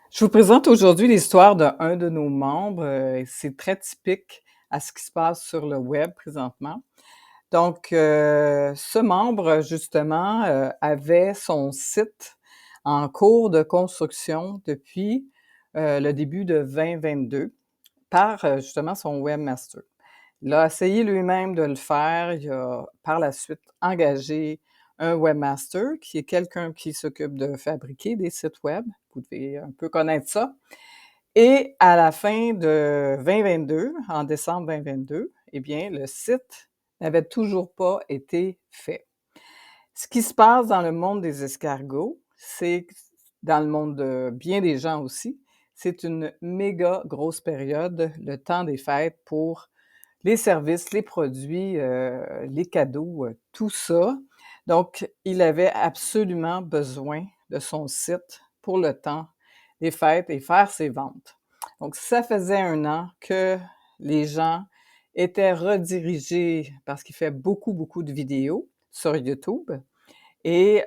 Je vous présente aujourd'hui l'histoire d'un de nos membres, et c'est très typique à ce qui se passe sur le web présentement. Donc, ce membre justement, avait son site en cours de construction depuis, le début de 2022 par, justement son webmaster. Il a essayé lui-même de le faire, il a par la suite engagé un webmaster qui est quelqu'un qui s'occupe de fabriquer des sites web. Vous devez un peu connaître ça. Et à la fin de 2022, en décembre 2022, eh bien, le site n'avait toujours pas été fait. Ce qui se passe dans le monde des escargots, c'est que dans le monde de bien des gens aussi, c'est une méga grosse période, le temps des fêtes pour les services, les produits, les cadeaux, tout ça. Donc, il avait absolument besoin de son site pour le temps des fêtes et faire ses ventes. Donc, ça faisait 1 an que les gens étaient redirigés parce qu'il fait beaucoup, beaucoup de vidéos sur YouTube et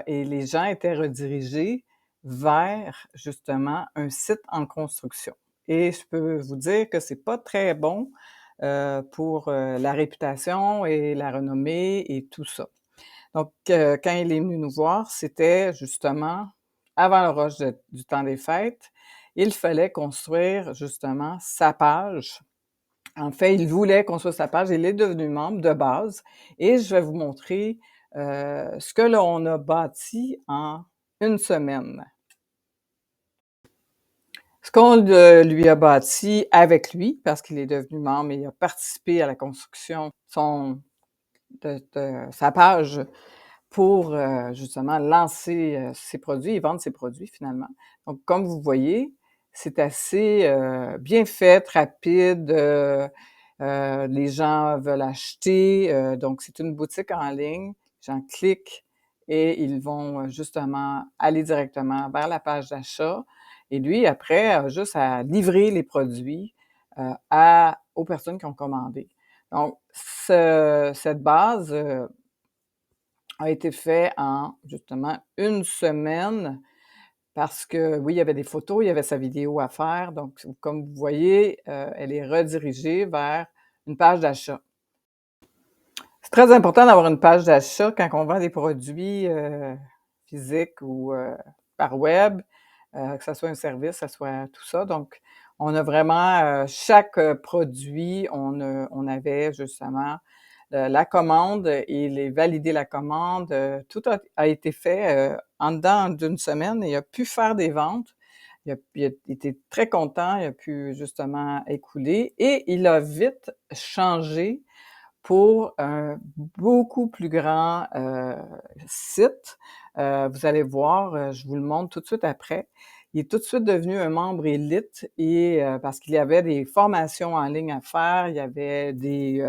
les gens étaient redirigés vers justement un site en construction. Et je peux vous dire que c'est pas très bon, pour, la réputation et la renommée et tout ça. Donc, quand il est venu nous voir, c'était justement avant le rush du temps des fêtes. Il fallait construire justement sa page. En fait, il voulait construire sa page. Il est devenu membre de base et je vais vous montrer, ce que l'on a bâti en 1 semaine. Ce qu'on, lui a bâti avec lui, parce qu'il est devenu membre et il a participé à la construction de sa page pour, justement lancer, ses produits et vendre ses produits finalement. Donc comme vous voyez, c'est assez, bien fait, rapide, les gens veulent acheter, donc c'est une boutique en ligne. Les gens cliquent et ils vont, justement aller directement vers la page d'achat et lui après a juste à livrer les produits, aux personnes qui ont commandé. Donc cette base, a été fait en justement 1 semaine parce que oui, il y avait des photos, il y avait sa vidéo à faire, donc comme vous voyez, elle est redirigée vers une page d'achat. C'est très important d'avoir une page d'achat quand on vend des produits, physiques ou, par web, que ça soit un service, que ça soit tout ça. Donc on a vraiment, chaque, produit, on avait justement la commande et les valider la commande, tout a été fait, en dedans d'une semaine et il a pu faire des ventes. Il a été très content, il a pu justement écouler et il a vite changé pour un beaucoup plus grand, site. Vous allez voir, je vous le montre tout de suite après. Il est tout de suite devenu un membre élite et parce qu'il y avait des formations en ligne à faire, il y avait des,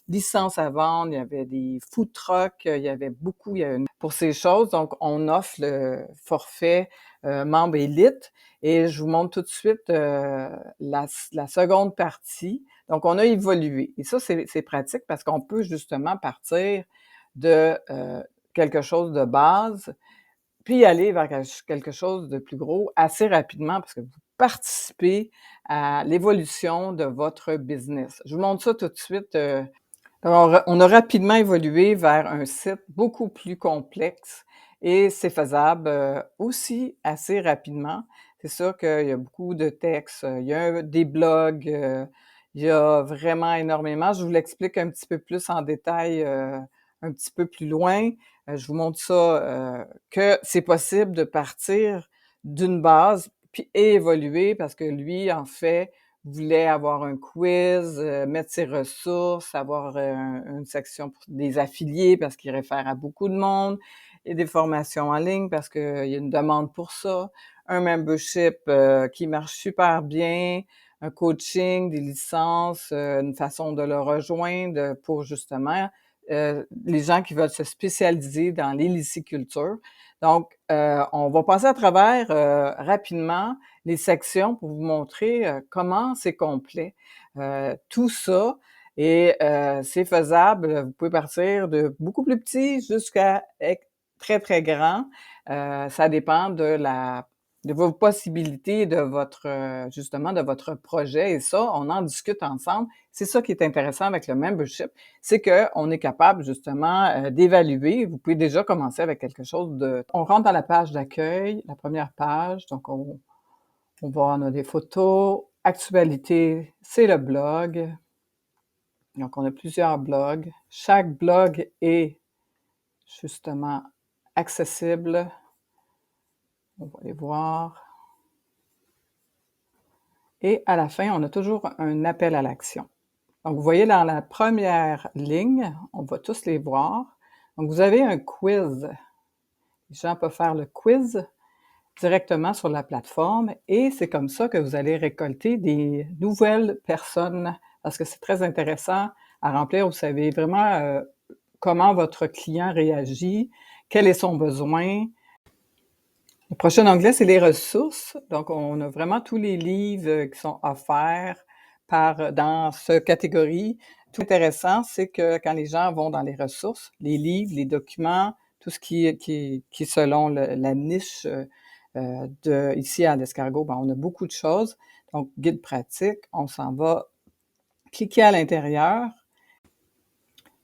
licences à vendre, il y avait des food trucks, il y avait beaucoup, il y a une pour ces choses, donc on offre le forfait, membre élite et je vous montre tout de suite, la seconde partie. Donc on a évolué et ça, c'est pratique parce qu'on peut justement partir de, quelque chose de base, puis aller vers quelque chose de plus gros assez rapidement parce que vous participez à l'évolution de votre business. Je vous montre ça tout de suite, alors on a rapidement évolué vers un site beaucoup plus complexe et c'est faisable, aussi assez rapidement. C'est sûr qu'il y a beaucoup de textes, il y a des blogs, il y a vraiment énormément. Je vous l'explique un petit peu plus en détail, un petit peu plus loin. Je vous montre ça, que c'est possible de partir d'une base puis évoluer parce que lui, en fait, voulait avoir un quiz, mettre ses ressources, avoir, une section pour des affiliés parce qu'il réfère à beaucoup de monde et des formations en ligne parce qu'il y a une demande pour ça, un membership, qui marche super bien, un coaching, des licences, une façon de le rejoindre, pour justement, les gens qui veulent se spécialiser dans l'héliciculture. Donc, on va passer à travers, rapidement les sections pour vous montrer, comment c'est complet. Tout ça et c'est faisable, vous pouvez partir de beaucoup plus petit jusqu'à très, très grand. Ça dépend de de vos possibilités, de votre, justement, de votre projet et ça, on en discute ensemble. C'est ça qui est intéressant avec le membership, c'est qu'on est capable justement, d'évaluer. Vous pouvez déjà commencer avec quelque chose de on rentre dans la page d'accueil, la première page, donc on a des photos. Actualité, c'est le blog. Donc on a plusieurs blogs. Chaque blog est justement accessible. On va les voir. Et à la fin, on a toujours un appel à l'action. Donc, vous voyez dans la première ligne, on va tous les voir. Donc, vous avez un quiz. Les gens peuvent faire le quiz directement sur la plateforme et c'est comme ça que vous allez récolter des nouvelles personnes parce que c'est très intéressant à remplir. Vous savez vraiment comment votre client réagit, quel est son besoin. Le prochain onglet, c'est les ressources. Donc, on a vraiment tous les livres qui sont offerts dans cette catégorie. Tout intéressant, c'est que quand les gens vont dans les ressources, les livres, les documents, tout ce qui est selon la niche ici à l'Escargot, ben, on a beaucoup de choses. Donc, guide pratique, on s'en va cliquer à l'intérieur.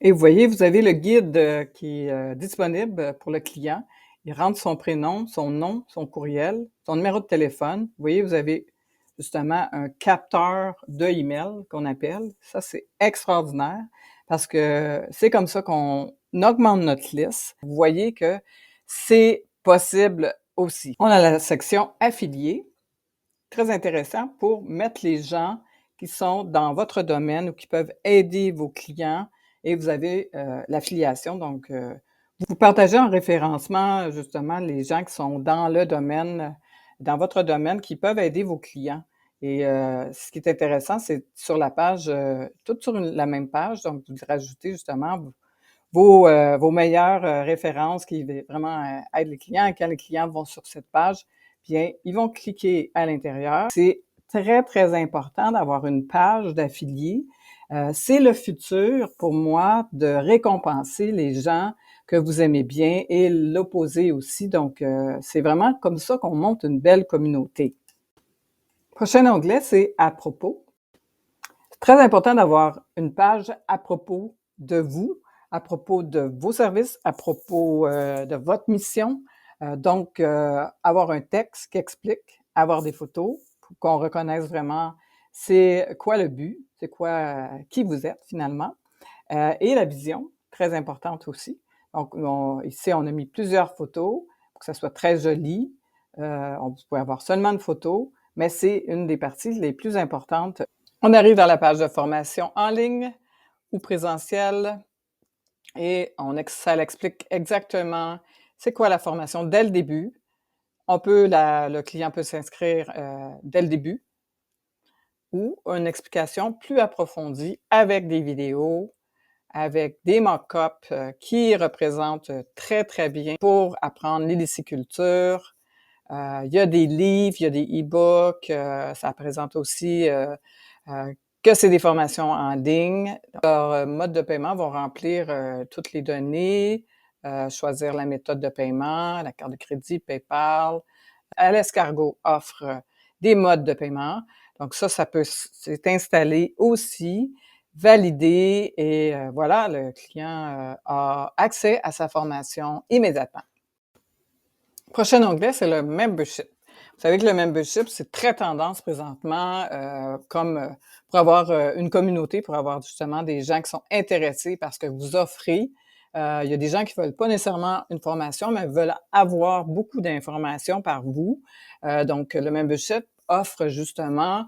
Et vous voyez, vous avez le guide qui est disponible pour le client. Il rentre son prénom, son nom, son courriel, son numéro de téléphone. Vous voyez, vous avez justement un capteur de email qu'on appelle. Ça, c'est extraordinaire parce que c'est comme ça qu'on augmente notre liste. Vous voyez que c'est possible aussi. On a la section affiliés, très intéressant pour mettre les gens qui sont dans votre domaine ou qui peuvent aider vos clients et vous avez l'affiliation. Donc, vous partagez en référencement justement les gens qui sont dans le domaine, dans votre domaine, qui peuvent aider vos clients. Et ce qui est intéressant, c'est sur la page, tout sur la même page, donc vous rajoutez justement vos meilleures références qui vraiment aident les clients. Et quand les clients vont sur cette page, bien, ils vont cliquer à l'intérieur. C'est très, très important d'avoir une page d'affiliés. C'est le futur pour moi de récompenser les gens que vous aimez bien et l'opposé aussi. Donc, c'est vraiment comme ça qu'on monte une belle communauté. Prochain onglet, c'est à propos. C'est très important d'avoir une page à propos de vous, à propos de vos services, à propos de votre mission. Donc, avoir un texte qui explique, avoir des photos pour qu'on reconnaisse vraiment c'est quoi le but, c'est quoi, qui vous êtes finalement. Et la vision, très importante aussi. Donc, ici, on a mis plusieurs photos pour que ça soit très joli. On peut avoir seulement une photo, mais c'est une des parties les plus importantes. On arrive dans la page de formation en ligne ou présentielle et ça l'explique exactement c'est quoi la formation dès le début. Le client peut s'inscrire dès le début ou une explication plus approfondie avec des vidéos, avec des mock-ups qui représentent très, très bien pour apprendre l'héliciculture. Il y a des livres, il y a des e-books, ça présente aussi que c'est des formations en ligne. Leur mode de paiement vont remplir toutes les données, choisir la méthode de paiement, la carte de crédit, PayPal. L'escargot offre des modes de paiement. Donc ça peut c'est installé aussi, validé et voilà, le client a accès à sa formation immédiatement. Prochain onglet, c'est le membership. Vous savez que le membership, c'est très tendance présentement, comme pour avoir une communauté, pour avoir justement des gens qui sont intéressés par ce que vous offrez. Il y a des gens qui veulent pas nécessairement une formation, mais veulent avoir beaucoup d'informations par vous. Donc, le membership offre justement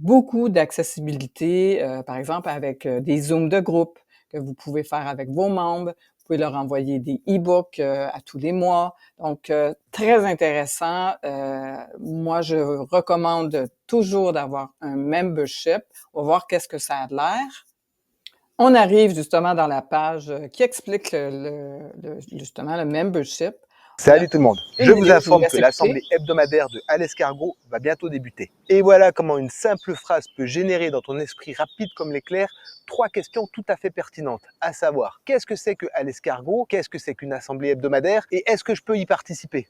beaucoup d'accessibilité, par exemple avec des Zooms de groupe que vous pouvez faire avec vos membres. Vous pouvez leur envoyer des e-books à tous les mois. Donc, très intéressant. Moi, je recommande toujours d'avoir un membership. On va voir qu'est-ce que ça a de l'air. On arrive justement dans la page qui explique justement le membership. Salut tout le monde, je vous informe que laisse l'assemblée écouter. hebdomadaire de À l'escargot va bientôt débuter. Et voilà comment une simple phrase peut générer dans ton esprit rapide comme l'éclair 3 questions tout à fait pertinentes, à savoir qu'est-ce que c'est que À l'escargot, qu'est-ce que c'est qu'une assemblée hebdomadaire et est-ce que je peux y participer?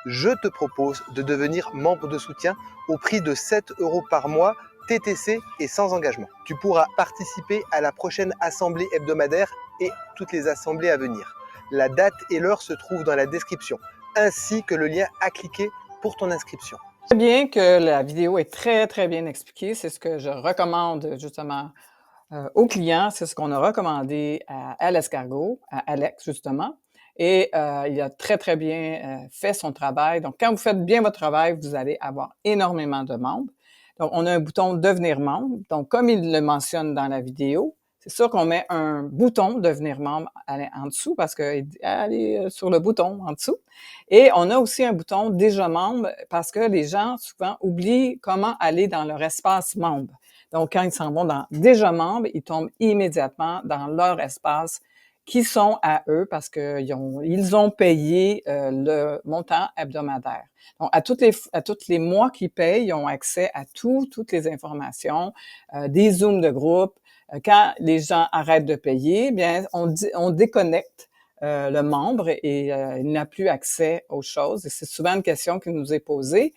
je te propose de devenir membre de soutien au prix de 7 € par mois, TTC et sans engagement. Tu pourras participer à la prochaine assemblée hebdomadaire et toutes les assemblées à venir. La date et l'heure se trouvent dans la description, ainsi que le lien à cliquer pour ton inscription. Très bien que la vidéo est très bien expliquée. C'est ce que je recommande justement aux clients. C'est ce qu'on a recommandé à l'escargot, à Alex justement. Et il a très bien fait son travail. Donc, quand vous faites bien votre travail, vous allez avoir énormément de membres. Donc, on a un bouton « Devenir membre ». Donc, comme il le mentionne dans la vidéo, c'est sûr qu'on met un bouton « Devenir membre » en dessous parce qu'il dit « Allez sur le bouton en dessous ». Et on a aussi un bouton « Déjà membre » parce que les gens, souvent, oublient comment aller dans leur espace membre. Donc, quand ils s'en vont dans « Déjà membre », ils tombent immédiatement dans leur espace qui sont à eux parce qu'ils ont payé le montant hebdomadaire. Donc, à tous les mois qu'ils payent, ils ont accès à toutes les informations, des zooms de groupe. Quand les gens arrêtent de payer, bien, on déconnecte le membre et il n'a plus accès aux choses. Et c'est souvent une question qui nous est posée.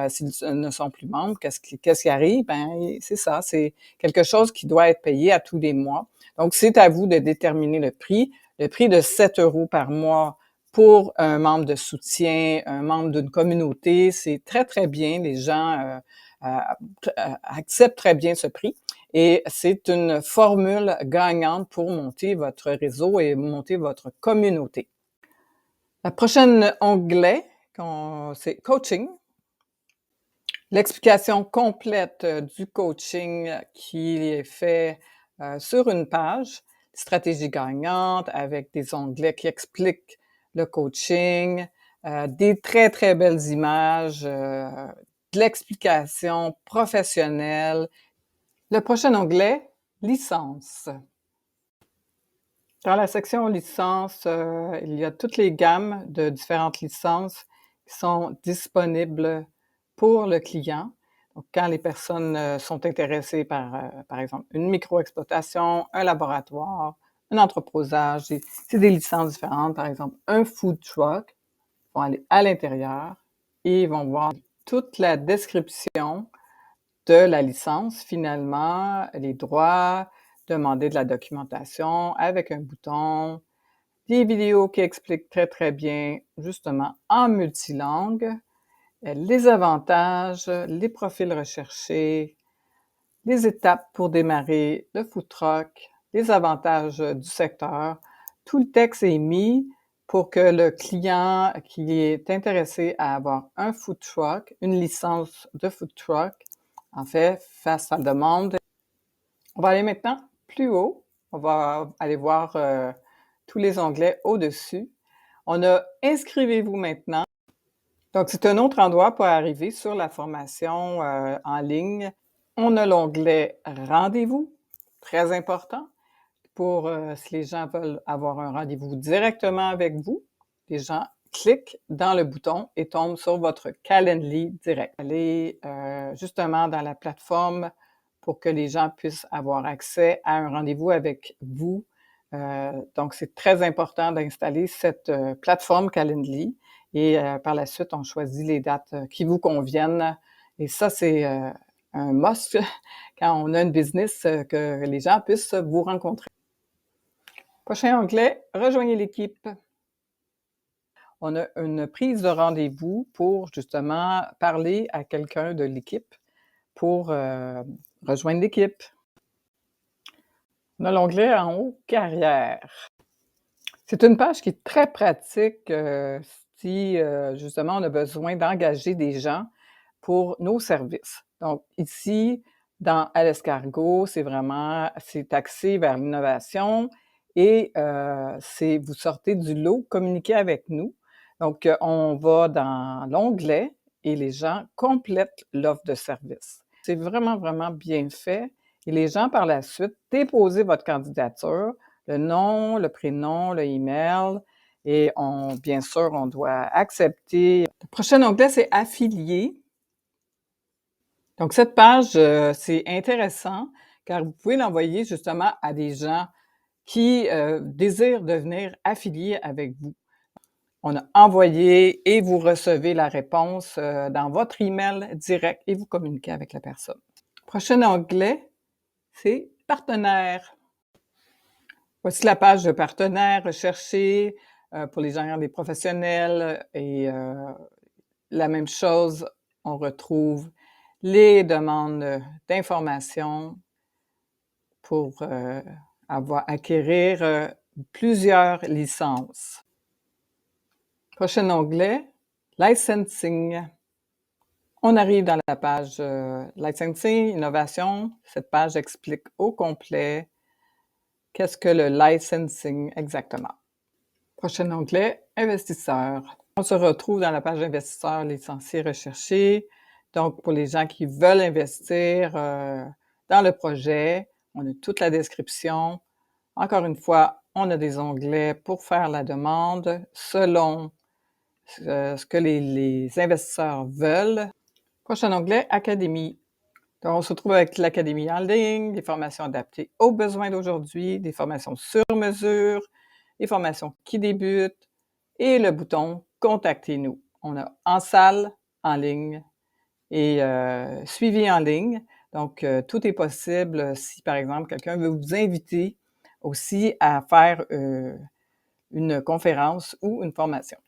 S'ils ne sont plus membres, qu'est-ce qui arrive? Ben, c'est ça, c'est quelque chose qui doit être payé à tous les mois. Donc, c'est à vous de déterminer le prix. Le prix de 7 € par mois pour un membre de soutien, un membre d'une communauté, c'est très bien. Les gens acceptent très bien ce prix. Et c'est une formule gagnante pour monter votre réseau et monter votre communauté. La prochaine onglet, c'est Coaching. L'explication complète du coaching qui est fait sur une page, stratégie gagnante avec des onglets qui expliquent le coaching, des très belles images, de l'explication professionnelle. Le prochain onglet, licence. Dans la section licence, il y a toutes les gammes de différentes licences qui sont disponibles pour le client. Donc, quand les personnes sont intéressées par exemple, une micro-exploitation, un laboratoire, un entreposage, c'est des licences différentes. Par exemple, un food truck, ils vont aller à l'intérieur et ils vont voir toute la description de la licence, finalement, les droits, demander de la documentation avec un bouton, des vidéos qui expliquent très bien, justement, en multilangue, les avantages, les profils recherchés, les étapes pour démarrer le food truck, les avantages du secteur. Tout le texte est mis pour que le client qui est intéressé à avoir un food truck, une licence de food truck, en fait, fasse sa demande. On va aller maintenant plus haut. On va aller voir tous les onglets au-dessus. On a « Inscrivez-vous maintenant ». Donc, c'est un autre endroit pour arriver sur la formation en ligne. On a l'onglet « Rendez-vous », très important, pour si les gens veulent avoir un rendez-vous directement avec vous. Les gens cliquent dans le bouton et tombent sur votre Calendly direct. Allez justement dans la plateforme pour que les gens puissent avoir accès à un rendez-vous avec vous. Donc, c'est très important d'installer cette plateforme Calendly et par la suite, on choisit les dates qui vous conviennent. Et ça, c'est un must quand on a une business que les gens puissent vous rencontrer. Prochain onglet, rejoignez l'équipe. On a une prise de rendez-vous pour justement parler à quelqu'un de l'équipe pour rejoindre l'équipe. On a l'onglet en haut, carrière. C'est une page qui est très pratique si justement on a besoin d'engager des gens pour nos services. Donc ici, dans À l'escargot, c'est axé vers l'innovation et vous sortez du lot « Communiquer avec nous ». Donc, on va dans l'onglet et les gens complètent l'offre de service. C'est vraiment bien fait. Et les gens, par la suite, déposez votre candidature, le nom, le prénom, le email, et bien sûr, on doit accepter. Le prochain onglet, c'est « Affilier ». Donc, cette page, c'est intéressant car vous pouvez l'envoyer justement à des gens qui désirent devenir affiliés avec vous. On a envoyé et vous recevez la réponse dans votre email direct et vous communiquez avec la personne. Prochain onglet, c'est partenaires. Voici la page de partenaires recherchés pour les gens des professionnels et la même chose, on retrouve les demandes d'informations pour acquérir plusieurs licences. Prochain onglet, licensing. On arrive dans la page licensing, innovation. Cette page explique au complet qu'est-ce que le licensing exactement. Prochain onglet, investisseurs. On se retrouve dans la page investisseurs licenciés recherchés. Donc, pour les gens qui veulent investir dans le projet, on a toute la description. Encore une fois, on a des onglets pour faire la demande selon ce que les investisseurs veulent. Prochain onglet, Académie. Donc, on se retrouve avec l'Académie en ligne, des formations adaptées aux besoins d'aujourd'hui, des formations sur mesure, des formations qui débutent et le bouton « Contactez-nous ». On a en salle, en ligne et suivi en ligne. Donc, tout est possible si, par exemple, quelqu'un veut vous inviter aussi à faire une conférence ou une formation.